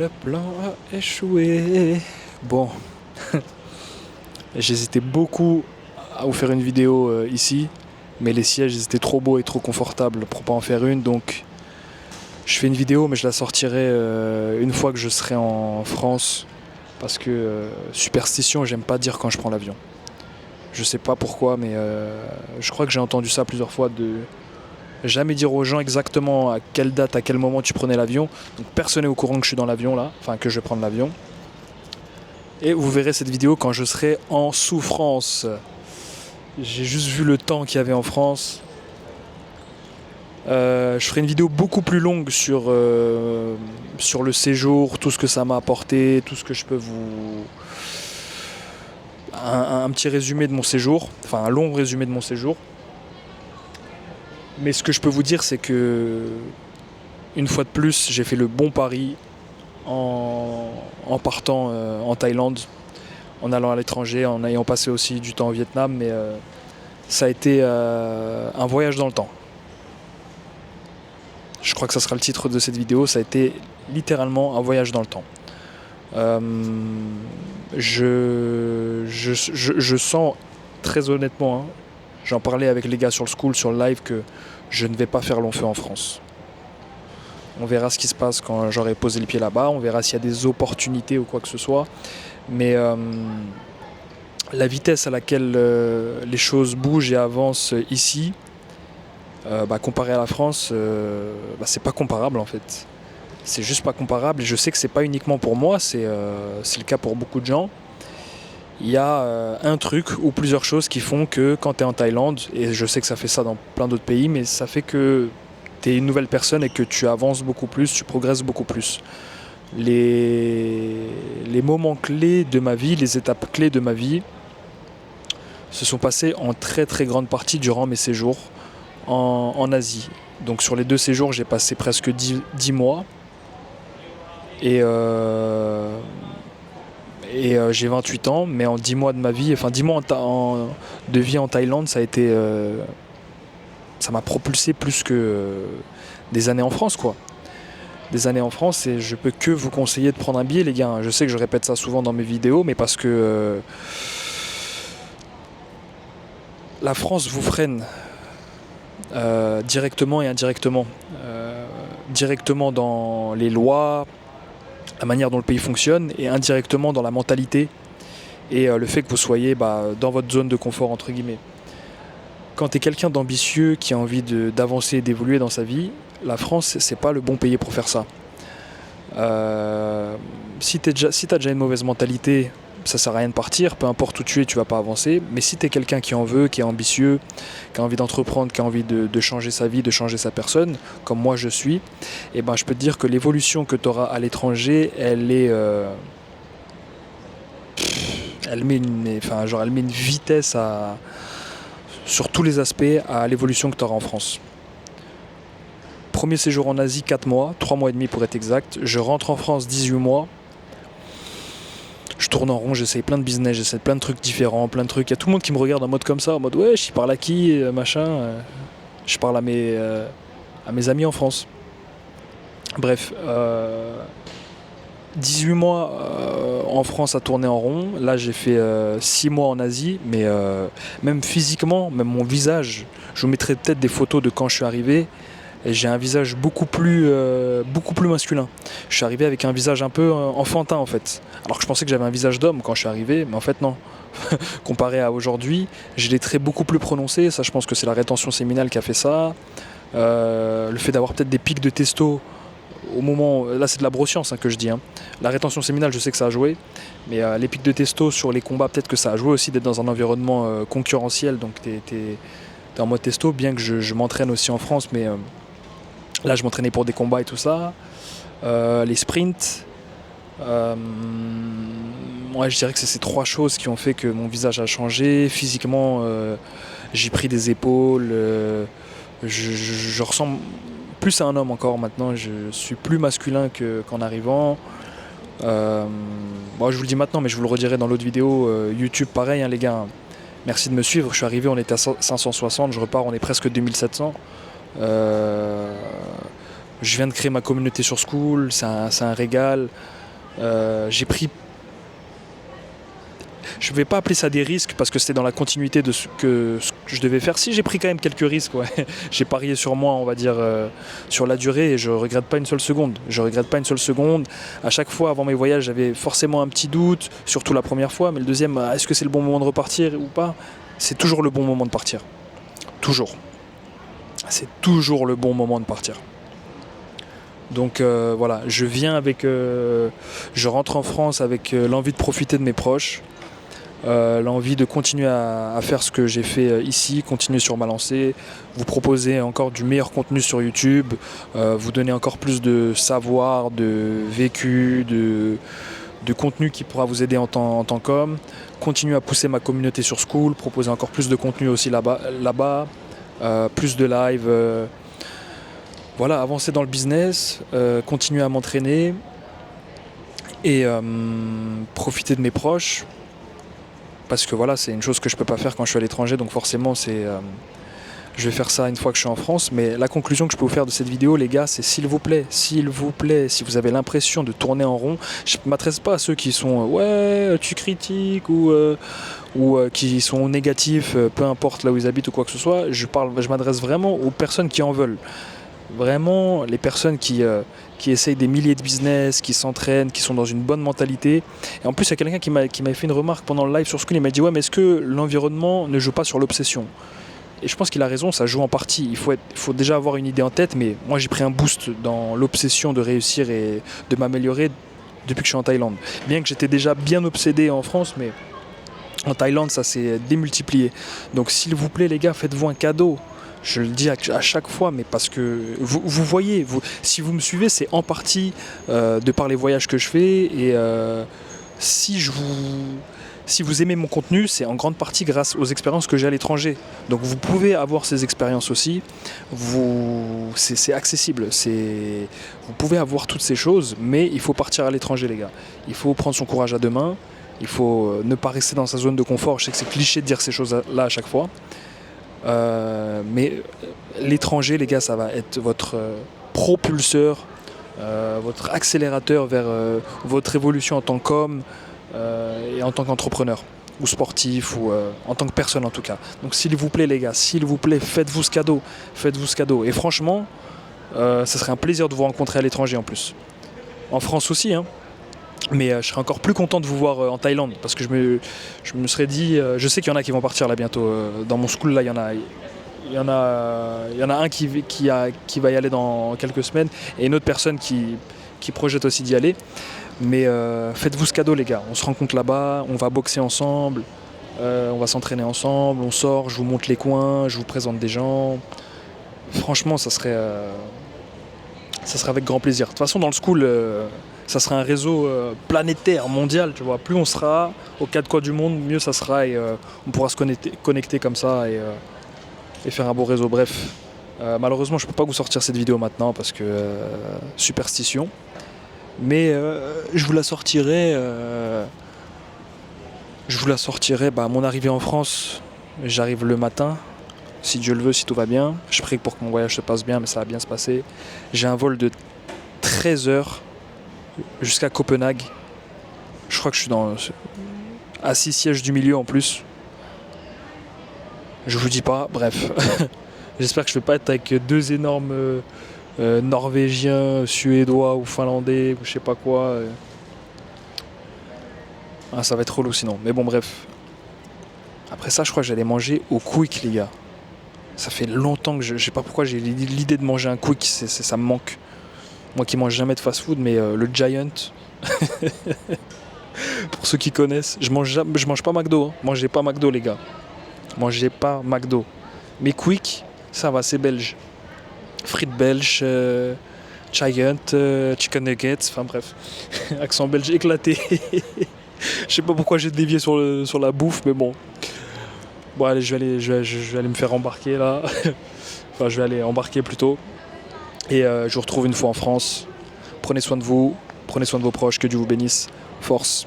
Le plan a échoué. Bon, j'hésitais beaucoup à vous faire une vidéo ici, mais les sièges ils étaient trop beaux et trop confortables pour pas en faire une, donc je fais une vidéo, mais je la sortirai une fois que je serai en France, parce que superstition, j'aime pas dire quand je prends l'avion. Je sais pas pourquoi, mais je crois que j'ai entendu ça plusieurs fois de jamais dire aux gens exactement à quelle date, à quel moment tu prenais l'avion. Donc personne n'est au courant que je suis dans l'avion là, enfin que je vais prendre l'avion. Et vous verrez cette vidéo quand je serai en souffrance. J'ai juste vu le temps qu'il y avait en France. Je ferai une vidéo beaucoup plus longue sur le séjour, tout ce que ça m'a apporté, tout ce que je peux vous... Un petit résumé de mon séjour, enfin un long résumé de mon séjour. Mais ce que je peux vous dire, c'est que, une fois de plus, j'ai fait le bon pari en partant en Thaïlande, en allant à l'étranger, en ayant passé aussi du temps au Vietnam, mais ça a été un voyage dans le temps. Je crois que ça sera le titre de cette vidéo, ça a été littéralement un voyage dans le temps. Je sens très honnêtement, hein, j'en parlais avec les gars sur le school, sur le live, que je ne vais pas faire long feu en France. On verra ce qui se passe quand j'aurai posé le pied là-bas, on verra s'il y a des opportunités ou quoi que ce soit. Mais la vitesse à laquelle les choses bougent et avancent ici, comparé à la France, c'est pas comparable en fait. C'est juste pas comparable, et je sais que c'est pas uniquement pour moi, c'est le cas pour beaucoup de gens. Il y a un truc ou plusieurs choses qui font que quand tu es en Thaïlande, et je sais que ça fait ça dans plein d'autres pays, mais ça fait que tu es une nouvelle personne et que tu avances beaucoup plus, tu progresses beaucoup plus. Les moments clés de ma vie, les étapes clés de ma vie se sont passées en très très grande partie durant mes séjours en Asie. Donc sur les 2 séjours, j'ai passé presque 10 mois. Et j'ai 28 ans, mais en 10 mois de ma vie, enfin 10 mois de vie en Thaïlande, ça a été, ça m'a propulsé plus que des années en France, quoi. Des années en France, et je peux que vous conseiller de prendre un billet, les gars. Je sais que je répète ça souvent dans mes vidéos, mais parce que la France vous freine directement et indirectement. Directement dans les lois, la manière dont le pays fonctionne, et indirectement dans la mentalité et le fait que vous soyez dans votre zone de confort, entre guillemets. Quand tu es quelqu'un d'ambitieux qui a envie d'avancer et d'évoluer dans sa vie, la France, c'est pas le bon pays pour faire ça. Si tu as déjà une mauvaise mentalité, ça sert à rien de partir, peu importe où tu vas pas avancer. Mais si tu es quelqu'un qui en veut, qui est ambitieux, qui a envie d'entreprendre, qui a envie de changer sa vie, de changer sa personne, comme moi je suis, et je peux te dire que l'évolution que tu auras à l'étranger, elle est... elle met une vitesse sur tous les aspects à l'évolution que tu auras en France. Premier séjour en Asie, 4 mois, 3 mois et demi pour être exact. Je rentre en France 18 mois. Je tourne en rond, j'essaye plein de business, j'essaie plein de trucs différents, plein de trucs. Il y a tout le monde qui me regarde en mode comme ça, en mode ouais, je parle à qui, machin. Je parle à mes amis en France. Bref, 18 mois en France à tourner en rond. Là, j'ai fait 6 mois en Asie, mais même physiquement, même mon visage, je vous mettrai peut-être des photos de quand je suis arrivé. Et j'ai un visage beaucoup plus masculin. Je suis arrivé avec un visage un peu enfantin en fait. Alors que je pensais que j'avais un visage d'homme quand je suis arrivé, mais en fait non. Comparé à aujourd'hui, j'ai des traits beaucoup plus prononcés. Ça, je pense que c'est la rétention séminale qui a fait ça. Le fait d'avoir peut-être des pics de testo au moment... Là, c'est de la broscience que je dis. La rétention séminale, je sais que ça a joué. Mais les pics de testo sur les combats, peut-être que ça a joué aussi d'être dans un environnement concurrentiel. Donc t'es en mode testo, bien que je m'entraîne aussi en France, mais... là, je m'entraînais pour des combats et tout ça. Les sprints. Je dirais que c'est ces 3 choses qui ont fait que mon visage a changé. Physiquement, j'ai pris des épaules. Je ressemble plus à un homme encore maintenant. Je suis plus masculin qu'en arrivant. Je vous le dis maintenant, mais je vous le redirai dans l'autre vidéo. YouTube, pareil, les gars. Merci de me suivre. Je suis arrivé, on était à 560. Je repars, on est presque 2700. Je viens de créer ma communauté sur School, c'est un régal. J'ai pris, je ne vais pas appeler ça des risques parce que c'était dans la continuité de ce que je devais faire. Si, j'ai pris quand même quelques risques, ouais. J'ai parié sur moi, on va dire, sur la durée et je ne regrette pas une seule seconde. Je regrette pas une seule seconde. À chaque fois, avant mes voyages, j'avais forcément un petit doute, surtout la première fois, mais le deuxième, est-ce que c'est le bon moment de repartir ou pas? C'est toujours le bon moment de partir. Toujours. C'est toujours le bon moment de partir. Donc voilà, je viens avec, je rentre en France avec l'envie de profiter de mes proches, l'envie de continuer à faire ce que j'ai fait ici, continuer sur ma lancée, vous proposer encore du meilleur contenu sur YouTube, vous donner encore plus de savoir, de vécu, de contenu qui pourra vous aider en tant qu'homme, continuer à pousser ma communauté sur School, proposer encore plus de contenu aussi là-bas, plus de live. Voilà, avancer dans le business, continuer à m'entraîner et profiter de mes proches. Parce que voilà, c'est une chose que je ne peux pas faire quand je suis à l'étranger, donc forcément je vais faire ça une fois que je suis en France. Mais la conclusion que je peux vous faire de cette vidéo, les gars, c'est s'il vous plaît, si vous avez l'impression de tourner en rond, je ne m'adresse pas à ceux qui sont ouais, tu critiques ou qui sont négatifs, peu importe là où ils habitent ou quoi que ce soit. Je m'adresse vraiment aux personnes qui en veulent. Vraiment, les personnes qui essayent des milliers de business, qui s'entraînent, qui sont dans une bonne mentalité. Et en plus, il y a quelqu'un qui m'a fait une remarque pendant le live sur School. Il m'a dit ouais, mais est-ce que l'environnement ne joue pas sur l'obsession? Et je pense qu'il a raison, ça joue en partie. Il faut déjà avoir une idée en tête, mais moi j'ai pris un boost dans l'obsession de réussir et de m'améliorer depuis que je suis en Thaïlande. Bien que j'étais déjà bien obsédé en France, mais en Thaïlande ça s'est démultiplié. Donc s'il vous plaît les gars, faites-vous un cadeau. Je le dis à chaque fois, mais parce que vous voyez, si vous me suivez, c'est en partie de par les voyages que je fais. Et si vous aimez mon contenu, c'est en grande partie grâce aux expériences que j'ai à l'étranger. Donc vous pouvez avoir ces expériences aussi. C'est accessible. Vous pouvez avoir toutes ces choses, mais il faut partir à l'étranger, les gars. Il faut prendre son courage à deux mains. Il faut ne pas rester dans sa zone de confort. Je sais que c'est cliché de dire ces choses-là à chaque fois. Mais l'étranger, les gars, ça va être votre propulseur, votre accélérateur vers votre évolution en tant qu'homme et en tant qu'entrepreneur ou sportif ou en tant que personne en tout cas. Donc s'il vous plaît les gars, s'il vous plaît, faites-vous ce cadeau, et franchement ça serait un plaisir de vous rencontrer à l'étranger en plus, en France aussi hein. Mais je serais encore plus content de vous voir en Thaïlande parce que je me serais dit, je sais qu'il y en a qui vont partir là bientôt. Dans mon school là, il y en a un qui va y aller dans quelques semaines et une autre personne qui projette aussi d'y aller. Mais faites-vous ce cadeau les gars, on se rencontre là-bas, on va boxer ensemble, on va s'entraîner ensemble, on sort, je vous montre les coins, je vous présente des gens. Franchement, ça serait avec grand plaisir. De toute façon, dans le school, ça sera un réseau planétaire, mondial, tu vois. Plus on sera aux quatre coins du monde, mieux ça sera et on pourra se connecter comme ça et faire un beau réseau. Bref, malheureusement, je ne peux pas vous sortir cette vidéo maintenant parce que superstition. Mais je vous la sortirai. À mon arrivée en France. J'arrive le matin. Si Dieu le veut, si tout va bien. Je prie pour que mon voyage se passe bien, mais ça va bien se passer. J'ai un vol de 13 heures jusqu'à Copenhague. Je crois que je suis assis siège du milieu en plus. Je vous dis pas, bref. J'espère que je vais pas être avec deux énormes Norvégiens, Suédois ou Finlandais ou je sais pas quoi. Ah, ça va être relou sinon. Mais bon, bref. Après ça, je crois que j'allais manger au Quick, les gars. Ça fait longtemps que je sais pas pourquoi j'ai l'idée de manger un Quick, ça me manque. Moi qui mange jamais de fast-food, mais le Giant, pour ceux qui connaissent, je mange pas McDo. Hein. Mangez pas McDo, les gars. Mangez pas McDo. Mais Quick, ça va, c'est belge. Frites belges, Giant, chicken nuggets, enfin bref, accent belge éclaté. Je sais pas pourquoi j'ai dévié sur la bouffe, mais bon. Bon allez, je vais aller me faire embarquer là. Enfin, je vais aller embarquer plutôt. Et je vous retrouve une fois en France. Prenez soin de vous, prenez soin de vos proches, que Dieu vous bénisse. Force.